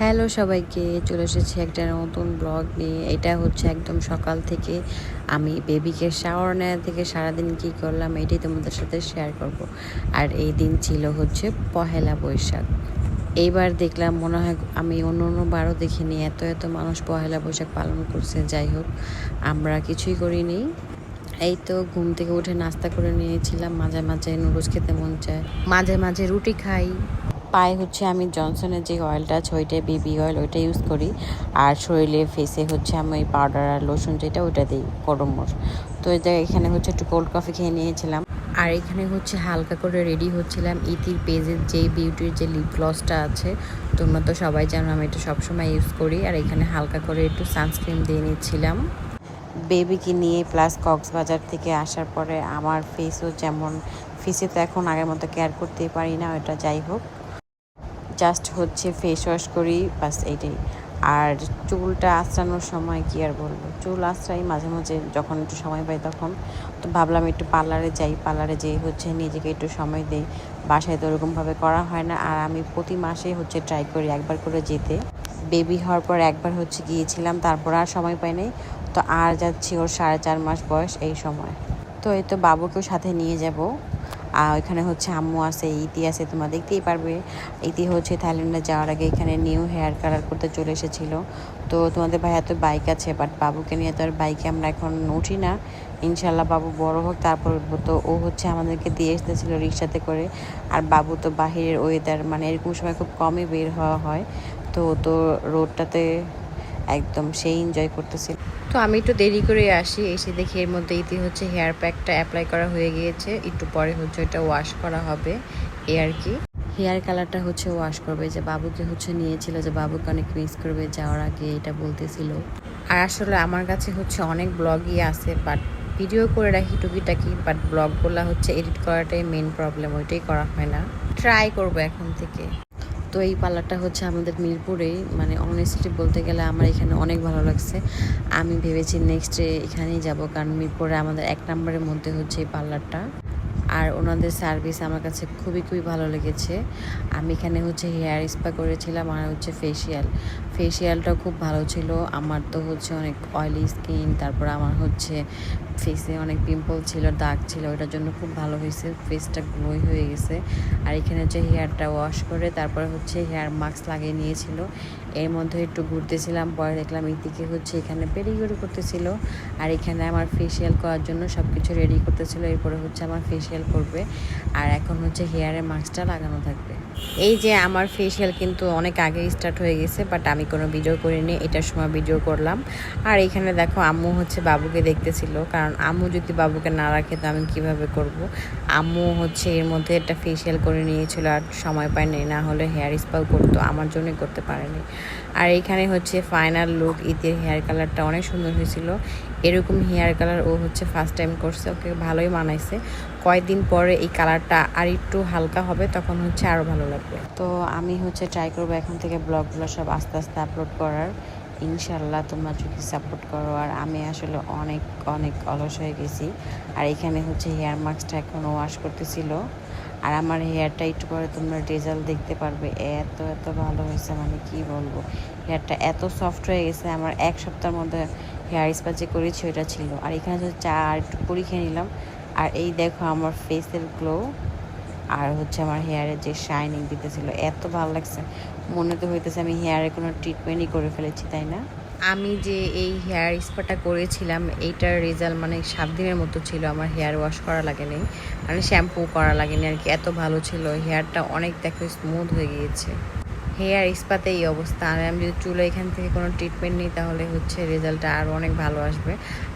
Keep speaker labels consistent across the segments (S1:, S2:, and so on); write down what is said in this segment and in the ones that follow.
S1: Hello সবাইকে, চলে এসেছি একটা নতুন ব্লগ নিয়ে। এটা হচ্ছে একদম সকাল থেকে আমি বেবিকে শাওয়ার নেওয়া থেকে সারাদিন কী করলাম এটাই তোমাদের সাথে শেয়ার করব। আর এই দিন ছিল হচ্ছে পহেলা বৈশাখ। এইবার দেখলাম মনে হয় আমি অন্য বারও দেখিনি, এত এত মানুষ পহেলা বৈশাখ পালন করছে। যাই হোক, আমরা কিছুই করিনি। এই তো ঘুম থেকে উঠে নাস্তা করে নিয়েছিলাম, মাঝে মাঝে নুডলস খেতে মন চায়, মাঝে মাঝে রুটি খাই। পায়ে হচ্ছে আমি জনসনের যে অয়েলটা আছে ওইটাই বেবি অয়েল, ওইটা ইউজ করি। আর শরীরে ফেসে হচ্ছে আমি ওই পাউডার আর লোশন যেটা ওইটা দিই করমোর। তো এটা এখানে হচ্ছে একটু কোল্ড কফি খেয়ে নিয়েছিলাম। আর এখানে হচ্ছে হালকা করে রেডি হচ্ছিলাম ইতির পেজের যেই বিউটির যে লিপ গ্লসটা আছে, তোমরা তো সবাই জানো আমি এটা সবসময় ইউজ করি। আর এখানে হালকা করে একটু সানস্ক্রিন দিয়ে নিচ্ছিলাম বেবিকে নিয়ে। প্লাস কক্সবাজার থেকে আসার পরে আমার ফেসও যেমন, ফেসে তো এখন আগের মতো কেয়ার করতেই পারি না, ওটা যাই হোক, জাস্ট হচ্ছে ফেস ওয়াশ করি বাস, এইটাই। আর চুলটা আঁচড়ানোর সময় কি আর বলবো, চুল আঁচড়াই মাঝে মাঝে যখন একটু সময় পাই তখন। তো ভাবলাম একটু পার্লারে যাই, পার্লারে যেয়ে হচ্ছে নিজেকে একটু সময় দিই। বাসায় তো ওরকমভাবে করা হয় না। আর আমি প্রতি মাসে হচ্ছে ট্রাই করি একবার করে যেতে। বেবি হওয়ার পর একবার হচ্ছে গিয়েছিলাম, তারপর আর সময় পাই নাই। তো আর যাচ্ছি ওর 4.5 মাস বয়স এই সময়। তো এই তো বাবুকেও সাথে নিয়ে যাব। আর ওইখানে হচ্ছে আম্মু আছে, ইতি আছে, তোমরা দেখতেই পারবে। ইতি হচ্ছে থাইল্যান্ডে যাওয়ার আগে এখানে নিউ হেয়ার কালার করতে চলে এসেছিলো। তো তোমাদের ভাইয়া তো বাইক আছে, বাট বাবুকে নিয়ে তো আর বাইকে আমরা এখন উঠি না। ইনশাল্লাহ বাবু বড় হোক তারপর উঠবো। তো ও হচ্ছে আমাদেরকে দিয়ে এসেছিলো রিক্সাতে করে। আর বাবু তো বাহিরের ওয়েদার, মানে এরকম সময় খুব কমই বের হওয়া হয়। তো রোডটাতে একদম সেই এনজয় করতেছিল। তো আমি একটু দেরি করে আসি, এসে দেখি এর মধ্যে ইতি হচ্ছে হেয়ার প্যাকটা অ্যাপ্লাই করা হয়ে গিয়েছে। একটু পরে হচ্ছে এটা ওয়াশ করা হবে, এই আর কি। হেয়ার কালারটা হচ্ছে ওয়াশ করবে, যে বাবুকে হচ্ছে নিয়েছিল, যে বাবুকে অনেক মিস করবে যাওয়ার আগে, এটা বলতেছিল। আর আসলে আমার কাছে হচ্ছে অনেক ব্লগই আছে, বাট ভিডিও করে রাখি টুকিটাকি, বাট ব্লগগুলো হচ্ছে এডিট করাটাই মেন প্রবলেম, ওইটাই করা হয় না। ট্রাই করবো এখন থেকে। তো এই পার্লারটা হচ্ছে আমাদের মিরপুরেই, মানে অনেস্টলি বলতে গেলে আমার এখানে অনেক ভালো লাগছে। আমি ভেবেছি নেক্সটে এখানেই যাব, কারণ মিরপুরে আমাদের 1 নম্বরের মধ্যে হচ্ছে এই পার্লারটা। আর ওনাদের সার্ভিস আমার কাছে খুবই খুবই ভালো লেগেছে। আমি এখানে হচ্ছে হেয়ার স্পা করেছিলাম আর হচ্ছে ফেসিয়ালটাও খুব ভালো ছিল। আমার তো হচ্ছে অনেক অয়েলি স্কিন, তারপর আমার হচ্ছে ফেসে অনেক পিম্পল ছিল, দাগ ছিল, ওটার জন্য খুব ভালো হয়েছে, ফেসটা গ্লোই হয়ে গেছে। আর এখানে হচ্ছে হেয়ারটা ওয়াশ করে তারপরে হচ্ছে হেয়ার মাস্ক লাগিয়ে নিয়েছিল। এর মধ্যে একটু ঘুরতেছিলাম, পরে দেখলাম ইতিকে হচ্ছে এখানে পেডিকিউর করতেছিল। আর এখানে আমার ফেসিয়াল করার জন্য সব কিছু রেডি করতেছিল। এরপরে হচ্ছে আমার ফেসিয়াল করবে, আর এখন হচ্ছে হেয়ারে মাস্কটা লাগানো থাকবে। এই যে আমার ফেসিয়াল কিন্তু অনেক আগে স্টার্ট হয়ে গেছে, বাট আমি কোনো ভিডিও করিনি, এটার সময় ভিডিও করলাম। আর এখানে দেখো আম্মু হচ্ছে বাবুকে দেখতেছিল, কারণ আম্মু যদি বাবুকে না রাখে তো আমি কীভাবে করব। আম্মু হচ্ছে এর মধ্যে একটা ফেসিয়াল করে নিয়েছিল, আর সময় পায়নি, না হলে হেয়ার স্পাও করতো, আমার জন্যই করতে পারেনি। আর এখানে হচ্ছে ফাইনাল লুক, ইতির হেয়ার কালারটা অনেক সুন্দর হয়েছিল। এরকম হেয়ার কালার ও হচ্ছে ফার্স্ট টাইম করছে, ওকে ভালোই মানাইছে। কয়েকদিন পরে এই কালারটা আর একটু হালকা হবে, তখন হচ্ছে আরও ভালো লাগবে। তো আমি হচ্ছে ট্রাই করবো এখন থেকে ব্লগগুলো সব আস্তে আস্তে আপলোড করার, ইনশাল্লাহ তোমরা যদি সাপোর্ট করো। আর আমি আসলে অনেক অনেক অলস হয়ে গেছি। আর এখানে হচ্ছে হেয়ার মাস্কটা এখন ওয়াশ করতেছিল। আর আমার হেয়ারটা একটু পরে তোমরা রেজাল্ট দেখতে পারবে, এত এত ভালো হয়েছে, মানে কি বলবো, হেয়ারটা এত সফট হয়ে গেছে। আমার 1 সপ্তাহের মধ্যে হেয়ার স্পা যে করেছি ওইটা ছিল। আর এখানে হচ্ছে চা আর একটু পুরি খেয়ে নিলাম। আর এই দেখো আমার ফেসের গ্লো, আর হচ্ছে আমার হেয়ারের যে শাইনিং দিতেছিল, এত ভালো লাগছে, মনে তো হইতেছে আমি হেয়ারে কোনো ট্রিটমেন্টই করে ফেলেছি, তাই না? আমি যে এই হেয়ার স্পাটা করেছিলাম এইটার রেজাল্ট মানে 7 দিনের মতো ছিল। আমার হেয়ার ওয়াশ করা লাগেনি, মানে শ্যাম্পু করা লাগেনি আর কি, এত ভালো ছিল। হেয়ারটা অনেক দেখো স্মুথ হয়ে গিয়েছে। হেয়ার স্পাতে এই অবস্থা। আর আমি যদি চুলে এখান থেকে কোনো ট্রিটমেন্ট নিই তাহলে হচ্ছে রেজাল্টটা আরও অনেক ভালো আসবে।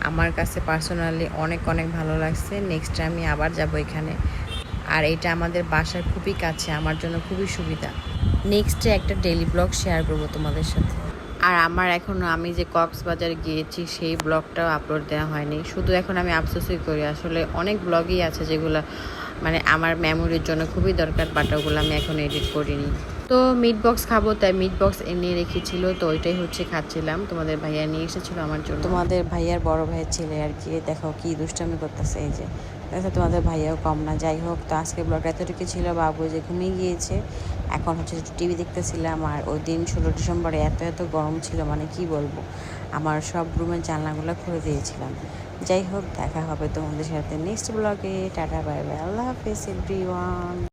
S1: আমার কাছে পার্সোনালি অনেক অনেক ভালো লাগছে। নেক্সট আমি আবার যাব এখানে। আর এটা আমাদের বাসার খুবই কাছে, আমার জন্য খুবই সুবিধা। নেক্সটে একটা ডেইলি ব্লগ শেয়ার করবো তোমাদের সাথে। আর আমার এখনও আমি যে কক্সবাজার গিয়েছি সেই ব্লগটাও আপলোড দেওয়া হয়নি, শুধু এখন আমি আফসোসই করি। আসলে অনেক ব্লগই আছে যেগুলো মানে আমার মেমোরির জন্য খুবই দরকার, বাট ওগুলো আমি এখন এডিট করিনি। তো মিট বক্স খাবো, তাই মিট বক্স এনে রেখেছিল, তো ওইটাই হচ্ছে খাচ্ছিলাম। তোমাদের ভাইয়া নিয়ে এসেছিলো আমার জন্য, তোমাদের ভাইয়ার বড় ভাইয়ের ছেলে আর কি। দেখো কি দুষ্টামি করতেছে, এই যে লাগতেছে, তোমাদের ভাইয়াও কম না। যাই হোক, তো আজকে ব্লগটা এতটুকু ছিল। বাবু যে ঘুমিয়ে গিয়েছে, এখন হচ্ছে টিভি দেখতেছিলাম। আর ওই দিন 16 ডিসেম্বরে এত এত গরম ছিল, মানে কি বলবো, আমার সব রুমের জানলাগুলো খুলে দিয়েছিলাম। যাই হোক, দেখা হবে তোমাদের সাথে নেক্সট ব্লগে। টাটা, বাই বাই, আল্লাহ হাফেজ এভরিওয়ান।